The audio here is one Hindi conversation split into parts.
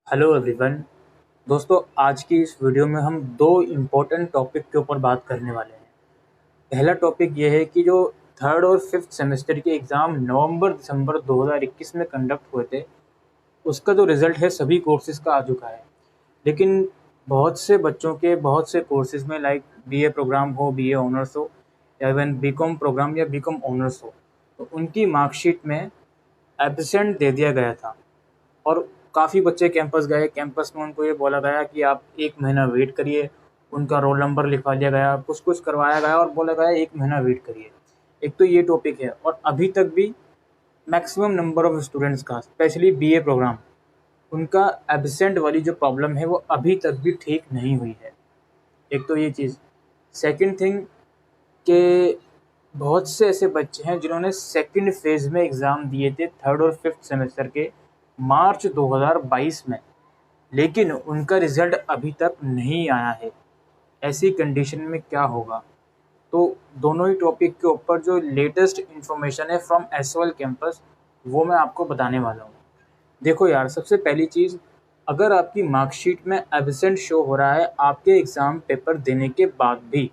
Hello everyone. दोस्तों, आज की इस वीडियो में हम दो इम्पोर्टेंट टॉपिक के ऊपर बात करने वाले हैं। पहला टॉपिक ये है कि जो थर्ड और फिफ्थ सेमेस्टर के एग्ज़ाम नवंबर दिसंबर 2021 में कंडक्ट हुए थे, उसका जो रिज़ल्ट है सभी कोर्सेज़ का आ चुका है। लेकिन बहुत से बच्चों के बहुत से कोर्सेज़ में, लाइक बीए प्रोग्राम हो, बीए ऑनर्स हो, या इवन बीकॉम प्रोग्राम या बीकॉम ऑनर्स हो, तो उनकी मार्कशीट में एब्सेंट दे दिया गया था। और काफ़ी बच्चे कैंपस गए। कैंपस में उनको ये बोला गया कि आप 1 महीना वेट करिए। उनका रोल नंबर लिखवा लिया गया, कुछ-कुछ करवाया गया और बोला गया 1 महीना वेट करिए। एक तो ये टॉपिक है, और अभी तक भी मैक्सिमम नंबर ऑफ स्टूडेंट्स का, स्पेशली बीए प्रोग्राम, उनका एब्सेंट वाली जो प्रॉब्लम है वो अभी तक भी ठीक नहीं हुई है। एक तो ये चीज़। सेकंड थिंग कि बहुत से ऐसे बच्चे हैं जिन्होंने सेकंड फेज़ में एग्ज़ाम दिए थे थर्ड और फिफ्थ सेमेस्टर के मार्च 2022 में, लेकिन उनका रिज़ल्ट अभी तक नहीं आया है। ऐसी कंडीशन में क्या होगा? तो दोनों ही टॉपिक के ऊपर जो लेटेस्ट इन्फॉर्मेशन है फ्रॉम एसवाल कैंपस, वो मैं आपको बताने वाला हूँ। देखो यार, सबसे पहली चीज़, अगर आपकी मार्कशीट में एब्सेंट शो हो रहा है आपके एग्ज़ाम पेपर देने के बाद भी,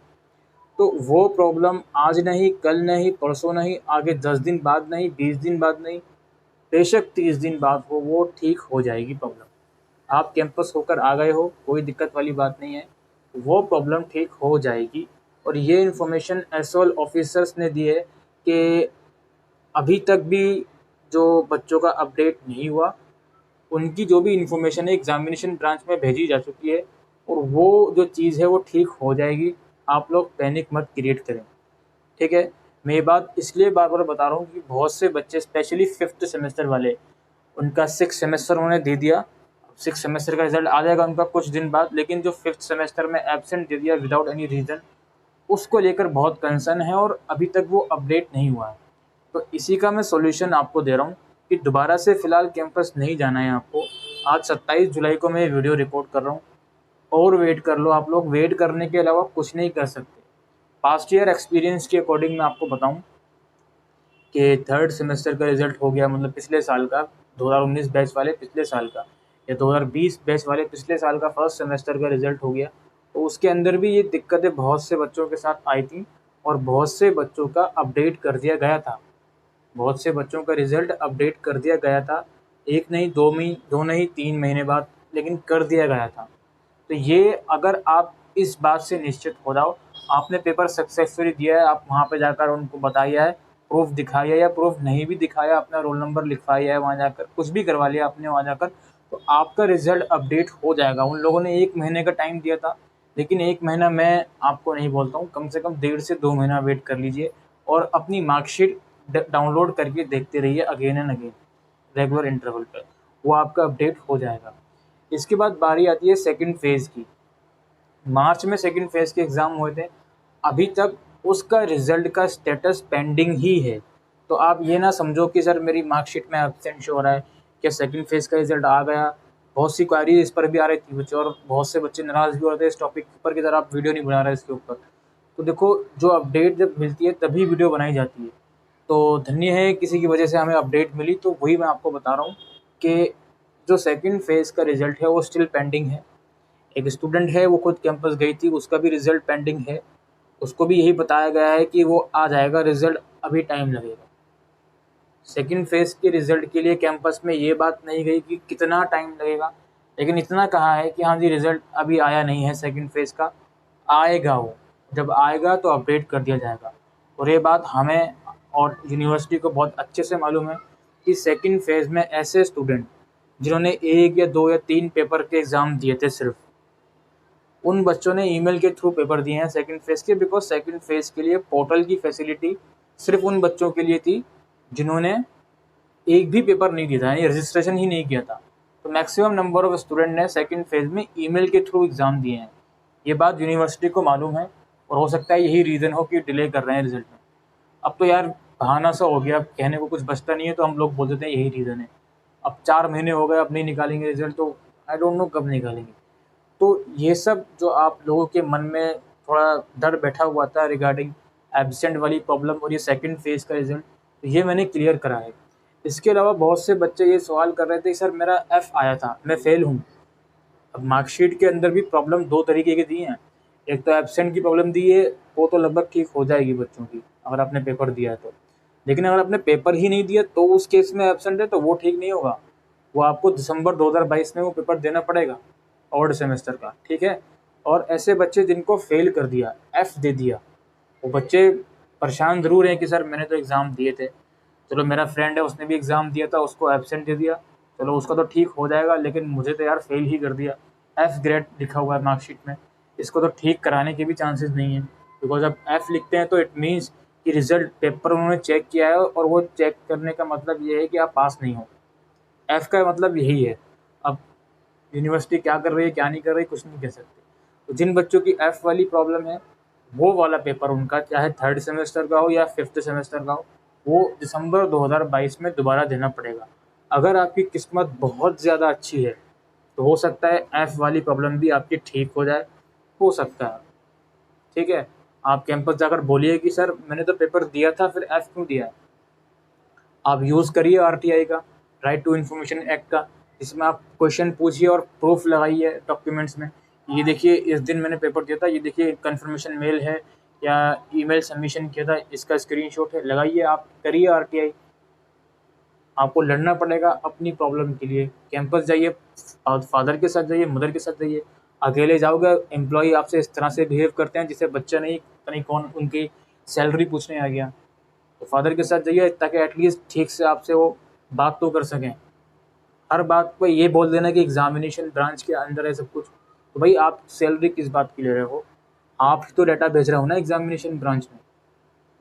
तो वो प्रॉब्लम आज नहीं, कल नहीं, परसों नहीं, आगे 10 दिन बाद नहीं, 20 दिन बाद नहीं, बेशक 30 दिन बाद हो, वो ठीक हो जाएगी प्रॉब्लम। आप कैंपस होकर आ गए हो, कोई दिक्कत वाली बात नहीं है, वो प्रॉब्लम ठीक हो जाएगी। और ये इन्फॉर्मेशन एसवाल ऑफिसर्स ने दी है कि अभी तक भी जो बच्चों का अपडेट नहीं हुआ, उनकी जो भी इन्फॉर्मेशन है एग्जामिनेशन ब्रांच में भेजी जा चुकी है, और वो जो चीज़ है वो ठीक हो जाएगी। आप लोग पैनिक मत क्रिएट करें, ठीक है? मैं ये बात इसलिए बार-बार बता रहा हूँ कि बहुत से बच्चे, स्पेशली फिफ्थ सेमेस्टर वाले, उनका सिक्स सेमेस्टर उन्होंने दे दिया। सिक्स सेमेस्टर का रिजल्ट आ जाएगा उनका कुछ दिन बाद, लेकिन जो फिफ्थ सेमेस्टर में एब्सेंट दे दिया विदाउट एनी रीज़न, उसको लेकर बहुत कंसर्न है और अभी तक वो अपडेट नहीं हुआ है। तो इसी का मैं सॉल्यूशन आपको दे रहा हूँ कि दोबारा से फ़िलहाल कैंपस नहीं जाना है आपको। आज 27 जुलाई को मैं वीडियो रिकॉर्ड कर रहा हूँ, और वेट कर लो। आप लोग वेट करने के अलावा कुछ नहीं कर सकते। पास्ट ईयर एक्सपीरियंस के अकॉर्डिंग मैं आपको बताऊँ कि थर्ड सेमेस्टर का रिज़ल्ट हो गया, मतलब पिछले साल का, 2019 बैच वाले पिछले साल का, या 2020 बैच वाले पिछले साल का फर्स्ट सेमेस्टर का रिज़ल्ट हो गया। तो उसके अंदर भी ये दिक्कतें बहुत से बच्चों के साथ आई थी, और बहुत से बच्चों का अपडेट कर दिया गया था। बहुत से बच्चों का रिज़ल्ट अपडेट कर दिया गया था, 1 नहीं, 2 नहीं, 3 महीने बाद, लेकिन कर दिया गया था। तो ये, अगर आप इस बात से निश्चित हो जाओ, आपने पेपर सक्सेसफुली दिया है, आप वहाँ पे जाकर उनको बताया है, प्रूफ़ दिखाया, या प्रूफ़ नहीं भी दिखाया, अपना रोल नंबर लिखवाया है वहाँ जाकर, कुछ भी करवा लिया आपने वहाँ जाकर, तो आपका रिज़ल्ट अपडेट हो जाएगा। उन लोगों ने 1 महीने का टाइम दिया था, लेकिन 1 महीना मैं आपको नहीं बोलता हूँ, कम से कम 1.5 से 2 महीना वेट कर लीजिए, और अपनी मार्कशीट डाउनलोड करके देखते रहिए again and again, regular interval पे, वो आपका अपडेट हो जाएगा। इसके बाद बारी आती है सेकंड फ़ेज़ की। मार्च में सेकंड फ़ेज़ के एग्ज़ाम हुए थे, अभी तक उसका रिज़ल्ट का स्टेटस पेंडिंग ही है। तो आप ये ना समझो कि सर मेरी मार्कशीट में एब्सेंट शो हो रहा है, क्या सेकंड फ़ेज़ का रिज़ल्ट आ गया? बहुत सी क्वेरी इस पर भी आ रही थी बच्चों, और बहुत से बच्चे नाराज़ भी हो रहे थे इस टॉपिक पर कि सर आप वीडियो नहीं बना रहे इसके ऊपर। तो देखो, जो अपडेट जब मिलती है तभी वीडियो बनाई जाती है। तो धन्य है किसी की वजह से हमें अपडेट मिली, तो वही मैं आपको बता रहा हूँ कि जो सेकंड फ़ेज़ का रिज़ल्ट है वो स्टिल पेंडिंग है। एक स्टूडेंट है, वो खुद कैंपस गई थी, उसका भी रिज़ल्ट पेंडिंग है। उसको भी यही बताया गया है कि वो आ जाएगा, रिज़ल्ट अभी टाइम लगेगा। सेकंड फ़ेज़ के रिज़ल्ट के लिए कैंपस में ये बात नहीं गई कि कितना टाइम लगेगा, लेकिन इतना कहा है कि हाँ जी, रिज़ल्ट अभी आया नहीं है सेकंड फ़ेज़ का, आएगा वो। जब आएगा तो अपडेट कर दिया जाएगा। और ये बात हमें और यूनिवर्सिटी को बहुत अच्छे से मालूम है कि सेकंड फ़ेज़ में ऐसे स्टूडेंट जिन्होंने 1 या 2 या 3 पेपर के एग्ज़ाम दिए थे सिर्फ़, उन बच्चों ने ईमेल के थ्रू पेपर दिए हैं सेकंड फ़ेज़ के, बिकॉज़ सेकंड फ़ेज़ के लिए पोर्टल की फैसिलिटी सिर्फ़ उन बच्चों के लिए थी जिन्होंने एक भी पेपर नहीं दिया था, यानी रजिस्ट्रेशन ही नहीं किया था। तो मैक्सिमम नंबर ऑफ स्टूडेंट ने सेकंड फ़ेज़ में ईमेल के थ्रू एग्ज़ाम दिए हैं। ये बात यूनिवर्सिटी को मालूम है, और हो सकता है यही रीज़न हो कि डिले कर रहे हैं रिज़ल्ट में। अब तो यार बहाना सा हो गया, अब कहने को कुछ बचता नहीं है, तो हम लोग बोल देते हैं यही रीज़न है। अब 4 महीने हो गए, अब नहीं निकालेंगे रिज़ल्ट, तो आई डोंट नो कब निकालेंगे। तो ये सब जो आप लोगों के मन में थोड़ा डर बैठा हुआ था रिगार्डिंग एब्सेंट वाली प्रॉब्लम और ये सेकंड फ़ेज़ का रिज़ल्ट, तो ये मैंने क्लियर करा है। इसके अलावा बहुत से बच्चे ये सवाल कर रहे थे सर मेरा F आया था, मैं फ़ेल हूँ। अब मार्कशीट के अंदर भी प्रॉब्लम 2 तरीके की दी हैं। एक तो एब्सेंट की प्रॉब्लम दी है, वो तो लगभग ठीक हो जाएगी बच्चों की, अगर आपने पेपर दिया है तो। लेकिन अगर आपने पेपर ही नहीं दिया तो उस केस में एब्सेंट है तो वो ठीक नहीं होगा। वो आपको दिसंबर 2022 में वो पेपर देना पड़ेगा, ऑड सेमेस्टर का, ठीक है? और ऐसे बच्चे जिनको फ़ेल कर दिया, F दे दिया, वो बच्चे परेशान ज़रूर हैं कि सर मैंने तो एग्ज़ाम दिए थे। चलो मेरा फ्रेंड है उसने भी एग्ज़ाम दिया था, उसको एब्सेंट दे दिया, चलो उसका तो ठीक हो जाएगा, लेकिन मुझे तो यार फ़ेल ही कर दिया, F ग्रेड लिखा हुआ है मार्कशीट में, इसको तो ठीक कराने के भी चांसेस नहीं है। बिकॉज़ अब F लिखते हैं तो इट मीन्स कि रिज़ल्ट पेपर उन्होंने चेक किया है, और वो चेक करने का मतलब ये है कि आप पास नहीं हो। F का मतलब यही है। अब यूनिवर्सिटी क्या कर रही है, क्या नहीं कर रही, कुछ नहीं कह सकते। तो जिन बच्चों की F वाली प्रॉब्लम है, वो वाला पेपर उनका चाहे 3rd सेमेस्टर का हो या 5th सेमेस्टर का हो, वो दिसंबर 2022 में दोबारा देना पड़ेगा। अगर आपकी किस्मत बहुत ज़्यादा अच्छी है, तो हो सकता है F वाली प्रॉब्लम भी आपकी ठीक हो जाए, हो सकता है, ठीक है? आप कैंपस जाकर बोलिए कि सर मैंने तो पेपर दिया था, फिर F क्यों दिया है? आप यूज़ करिए आरटीआई का, राइट टू इन्फॉर्मेशन एक्ट का, जिसमें आप क्वेश्चन पूछिए और प्रूफ लगाइए डॉक्यूमेंट्स में। ये देखिए इस दिन मैंने पेपर दिया था, ये देखिए कन्फर्मेशन मेल है या ईमेल सबमिशन किया था, इसका स्क्रीनशॉट है, लगाइए, आप करिए आरटीआई। आपको लड़ना पड़ेगा अपनी प्रॉब्लम के लिए। कैंपस जाइए, फादर के साथ जाइए, मदर के साथ जाइए। अकेले जाओगे, एम्प्लॉई आपसे इस तरह से बिहेव करते हैं जिससे बच्चा नहीं, पता नहीं कौन उनकी सैलरी पूछने आ गया। तो फादर के साथ जाइए ताकि एटलीस्ट ठीक से आपसे वो बात तो कर सकें। हर बात पे ये बोल देना कि एग्जामिनेशन ब्रांच के अंदर है सब कुछ, तो भाई आप सैलरी किस बात की ले रहे हो? आप ही तो डाटा भेज रहे हो ना एग्जामिनेशन ब्रांच में,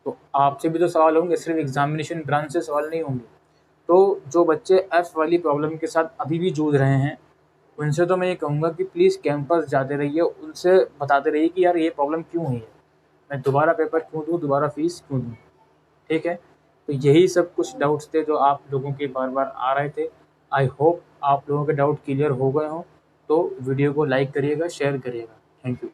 तो आपसे भी तो सवाल होंगे, सिर्फ एग्जामिनेशन ब्रांच से सवाल नहीं होंगे। तो जो बच्चे F वाली प्रॉब्लम के साथ अभी भी जूझ रहे हैं, उनसे तो मैं ये कहूँगा कि प्लीज़ कैंपस जाते रहिए, उनसे बताते रहिए कि यार ये प्रॉब्लम क्यों हुई है, मैं दोबारा पेपर क्यों दूँ, दोबारा फ़ीस क्यों दूँ, ठीक है? तो यही सब कुछ डाउट्स थे जो आप लोगों के बार-बार आ रहे थे। आई होप आप लोगों के डाउट क्लियर हो गए हों। तो वीडियो को लाइक करिएगा, शेयर करिएगा। Thank you.